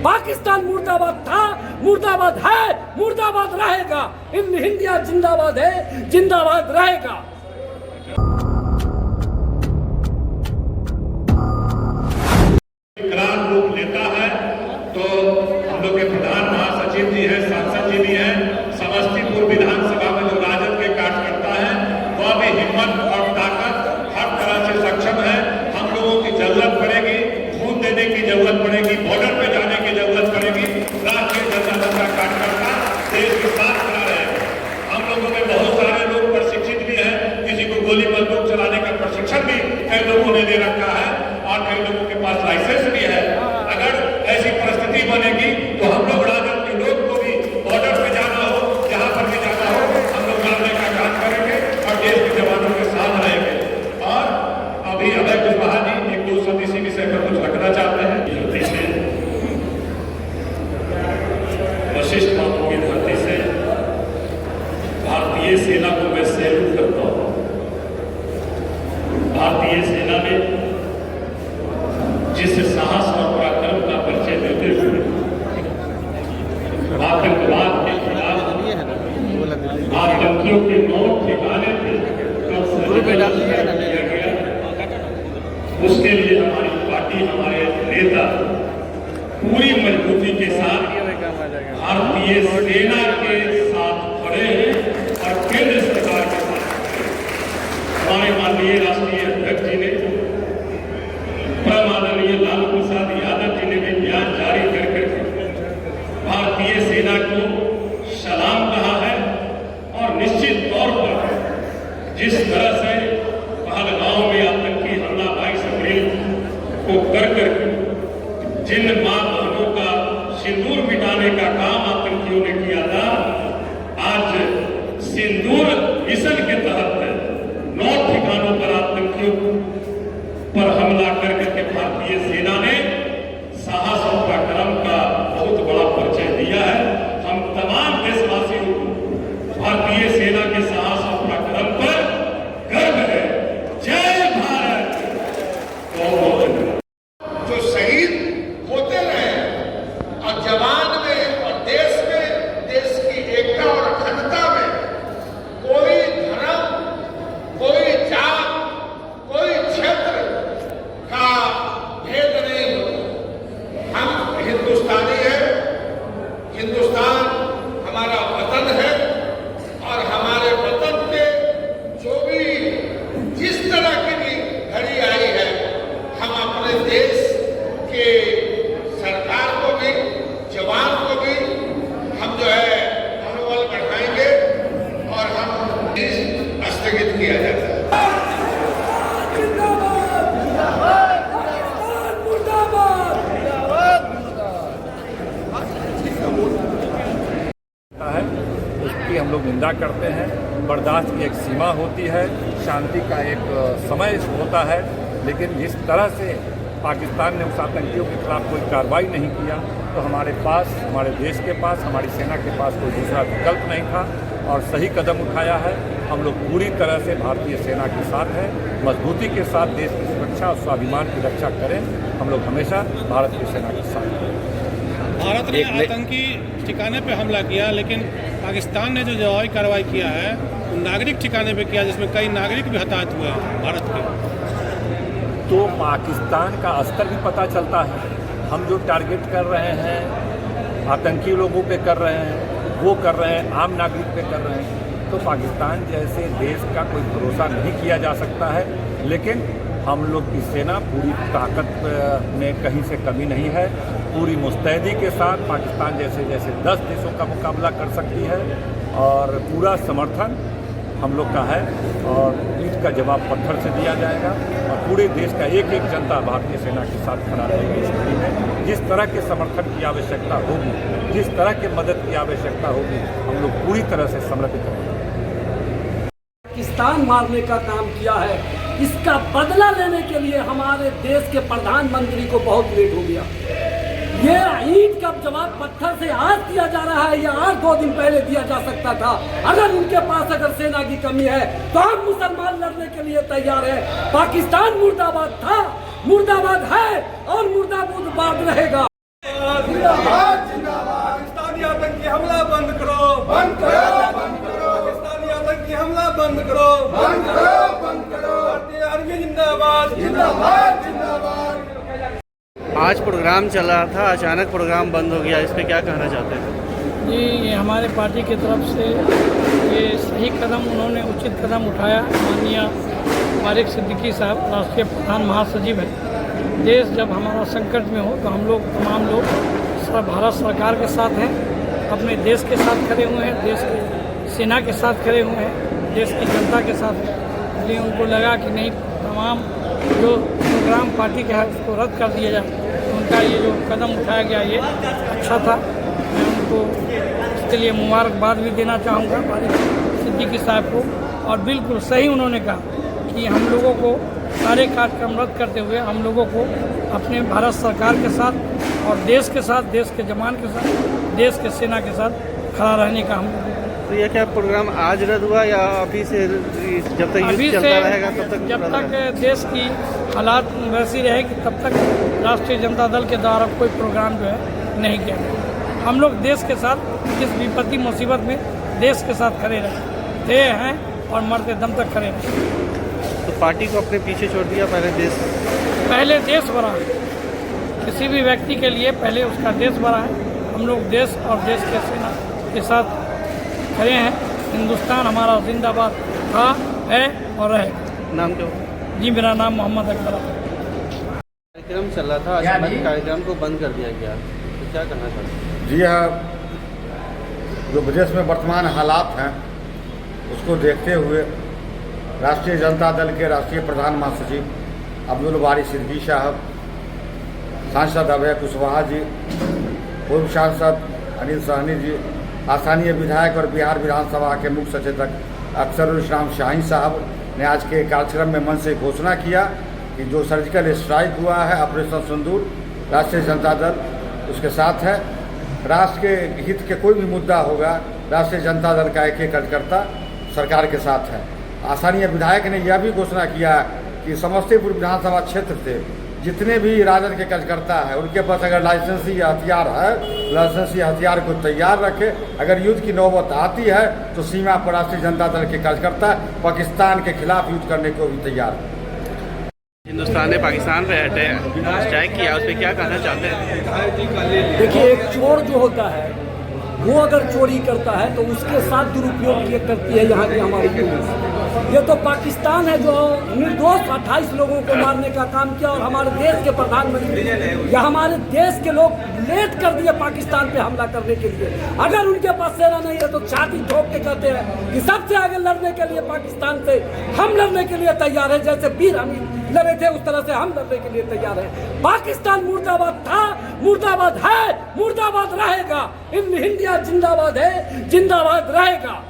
पाकिस्तान मुर्दाबाद था, मुर्दाबाद है, मुर्दाबाद रहेगा। इंडिया जिंदाबाद है, जिंदाबाद रहेगा। विकराल रूप लेता है तो हम लोग के प्रधान महासचिव जी हैं, सांसद जी भी हैं, समस्तीपुर विधानसभा में जो राजद के कार्यकर्ता है वह भी हिम्मत और ताकत हर तरह से सक्षम है। हम लोगों की जरूरत पड़ेगी, खून देने की जरूरत पड़ेगी, बॉर्डर पे जाने की जरूरत पड़ेगी। राष्ट्रीय जनता दल का कार्यकर्ता देश के साथ खड़ा रहेगा। हम लोगों में बहुत सारे लोग प्रशिक्षित भी हैं, किसी को गोली बंदूक चलाने का प्रशिक्षण भी कई लोगों ने दे रखा है और कई लोगों के पास लाइसेंस भी है। अगर ऐसी परिस्थिति बनेगी तो हम लोग राजद के लोग को भी बॉर्डर पे जाना हो, जहां पर भी जाना हो, हम लोग जाने का काम करेंगे और देश के जवानों के साथ रहेंगे। और अभी अभय कुशवाहा जी एक दो शब्द इसी विषय पर कुछ रखना चाहते हैं। वशिष्ठ बाबू की धरती से भारतीय सेना को मैं सैल्यूट करता हूँ। भारतीय सेना में जिस साहस और पराक्रम का परिचय देते हुए आतंकवाद के खिलाफ आतंकियों के 9 ठिकाने थे उसके लिए हमारी पार्टी, हमारे नेता पूरी मजबूती के साथ भारतीय सेना के साथ खड़े हैं और केंद्र सरकार के साथ हमारे माननीय राष्ट्रीय अध्यक्ष जी ने, आदरणीय लालू प्रसाद यादव जी ने भी बयान जारी करके भारतीय सेना को सलाम कहा है। और निश्चित तौर पर जिस तरह से पहलगांव में आतंकी हमला 22 अप्रैल को कर जिन मां बहनों का सिंदूर मिटाने का काम आतंकियों ने किया था, आज सिंदूर मिशन के तहत 9 ठिकानों पर आतंकियों पर हमला करके भारतीय सेना ने साहस और पराक्रम का बहुत बड़ा परिचय दिया है। हम तमाम देशवासियों को भारतीय सेना के साहस और पराक्रम पर गर्व है। जय भारत। जो शहीद होते रहे और जवान में और देश की एकता और अखंडता में कोई धर्म, कोई जात, कोई क्षेत्र का भेद नहीं होता। हम हिंदुस्तानी हैं, हिंदुस्तान हमारा वतन है और हमारे वतन पे जो भी जिस तरह की भी घड़ी आई है, हम अपने देश के सरकार को भी, जवान को भी हम जो है मनोबल बढ़ाएंगे और हम स्थगित किया जाता है। उसकी हम लोग निंदा करते हैं। बर्दाश्त की एक सीमा होती है, शांति का एक समय होता है, लेकिन जिस तरह से पाकिस्तान ने उस आतंकियों के खिलाफ कोई कार्रवाई नहीं किया तो हमारे पास, हमारे देश के पास, हमारी सेना के पास कोई दूसरा विकल्प नहीं था और सही कदम उठाया है। हम लोग पूरी तरह से भारतीय सेना के साथ हैं, मजबूती के साथ देश की सुरक्षा और स्वाभिमान की रक्षा करें। हम लोग हमेशा भारत की सेना के साथ हैं। भारत ने आतंकी ठिकाने पे हमला किया, लेकिन पाकिस्तान ने जो जवाबी कार्रवाई किया है नागरिक ठिकाने पे किया, जिसमें कई नागरिक भी हताहत हुए हैं भारत के। तो पाकिस्तान का स्तर भी पता चलता है। हम जो टारगेट कर रहे हैं, आतंकी लोगों पे कर रहे हैं, वो कर रहे हैं, आम नागरिक पे कर रहे हैं। तो पाकिस्तान जैसे देश का कोई भरोसा नहीं किया जा सकता है, लेकिन हम लोग की सेना पूरी ताकत में कहीं से कमी नहीं है। पूरी मुस्तैदी के साथ पाकिस्तान जैसे 10 देशों का मुकाबला कर सकती है और पूरा समर्थन हम लोग का है और ईंट का जवाब पत्थर से दिया जाएगा और पूरे देश का एक एक जनता भारतीय सेना के साथ खड़ा रहेगी। इस स्थिति में जिस तरह के समर्थन की आवश्यकता होगी, जिस तरह की मदद की आवश्यकता होगी, हम लोग पूरी तरह से समर्पित रहेंगे। पाकिस्तान मारने का काम किया है, इसका बदला लेने के लिए हमारे देश के प्रधानमंत्री को बहुत लेट हो गया। ये ईंट का जवाब पत्थर से आज दिया जा रहा है, या आज 2 दिन पहले दिया जा सकता था। अगर इनके पास अगर सेना की कमी है तो हम मुसलमान लड़ने के लिए तैयार है। पाकिस्तान मुर्दाबाद था, मुर्दाबाद है और मुर्दाबाद रहेगा। आज प्रोग्राम चल रहा था, अचानक प्रोग्राम बंद हो गया, इस पे क्या कहना चाहते हैं? जी, ये हमारे पार्टी की तरफ से ये सही कदम, उन्होंने उचित कदम उठाया। माननीय वारिक सिद्दीकी साहब राष्ट्रीय प्रधान महासचिव हैं। देश जब हमारा संकट में हो तो हम लोग तमाम लोग भारत सरकार के साथ हैं, अपने देश के साथ खड़े हुए हैं, देश की सेना के साथ खड़े हुए हैं, देश की जनता के साथ हैं। इसलिए उनको लगा कि नहीं, तमाम जो प्रोग्राम पार्टी के है उसको रद्द कर दिया जाए। उनका ये जो कदम उठाया गया ये अच्छा था। मैं उनको इसके लिए मुबारकबाद भी देना चाहूँगा वारिक सिद्दीकी साहब को। और बिल्कुल सही उन्होंने कहा कि हम लोगों को सारे कार्यक्रम रद्द करते हुए हम लोगों को अपने भारत सरकार के साथ और देश के साथ, देश के जवान के साथ, देश के सेना के साथ खड़ा रहने का हम लोगों को। तो ये क्या प्रोग्राम आज रद्द हुआ या अभी से, जब तक युद्ध चलता रहेगा तब तक? जब तक देश की हालात वैसी रहेगी तब तक राष्ट्रीय जनता दल के द्वारा कोई प्रोग्राम जो है नहीं किया जाएगा। हम लोग देश के साथ इस विपत्ति मुसीबत में देश के साथ खड़े थे हैं और मरते दम तक खड़े रहे। तो पार्टी को अपने पीछे छोड़ दिया, पहले देश बड़ा है। किसी भी व्यक्ति के लिए पहले उसका देश बड़ा है। हम लोग देश और देश के सेना के साथ खड़े हैं। हिंदुस्तान हमारा जिंदाबाद था, है और रहेगा। नाम क्या? जी, मेरा नाम मोहम्मद अकबर। कार्यक्रम चल रहा था, अचानक कार्यक्रम को बंद कर दिया गया, तो क्या कहना चाहते हैं? जी हाँ, जो विदेश में वर्तमान हालात हैं उसको देखते हुए राष्ट्रीय जनता दल के राष्ट्रीय प्रधान महासचिव अब्दुल बारी सिद्दीकी साहब, सांसद अभय कुशवाहा जी, पूर्व सांसद अनिल सहनी जी, स्थानीय विधायक और बिहार विधानसभा के मुख्य सचेतक अख्तरुल इस्लाम शाहीन साहब ने आज के कार्यक्रम में मन से घोषणा किया कि जो सर्जिकल स्ट्राइक हुआ है ऑपरेशन सिंदूर, राष्ट्रीय जनता दल उसके साथ है। राष्ट्र के हित के कोई भी मुद्दा होगा, राष्ट्रीय जनता दल का एक कार्यकर्ता सरकार के साथ है। स्थानीय विधायक ने यह भी घोषणा किया कि समस्तीपुर विधानसभा क्षेत्र से जितने भी राजद के कार्यकर्ता हैं उनके पास अगर लाइसेंसी हथियार है, लाइसेंसी हथियार को तैयार रखे। अगर युद्ध की नौबत आती है तो सीमा पर राष्ट्रीय जनता दल के कार्यकर्ता पाकिस्तान के खिलाफ युद्ध करने को भी तैयार है। हिंदुस्तान ने पाकिस्तान पे स्ट्राइक किया, उस पर क्या कहना चाहते हैं? देखिए, एक चोर जो होता है वो अगर चोरी करता है तो उसके साथ दुरुपयोग किया करती है यहाँ की हमारी पुलिस। ये तो पाकिस्तान है जो निर्दोष 28 लोगों को मारने का काम किया और हमारे देश के प्रधानमंत्री या हमारे देश के लोग लेट कर दिए पाकिस्तान पे हमला करने के लिए। अगर उनके पास सेना नहीं है तो छाती ठोक के कहते हैं कि सबसे आगे लड़ने के लिए पाकिस्तान से हम लड़ने के लिए तैयार है। जैसे वीर हमीद लड़े थे उस तरह से हम लड़ने के लिए तैयार हैं। पाकिस्तान मुर्दाबाद था, मुर्दाबाद है, मुर्दाबाद रहेगा। इंडिया जिंदाबाद है, जिंदाबाद रहेगा।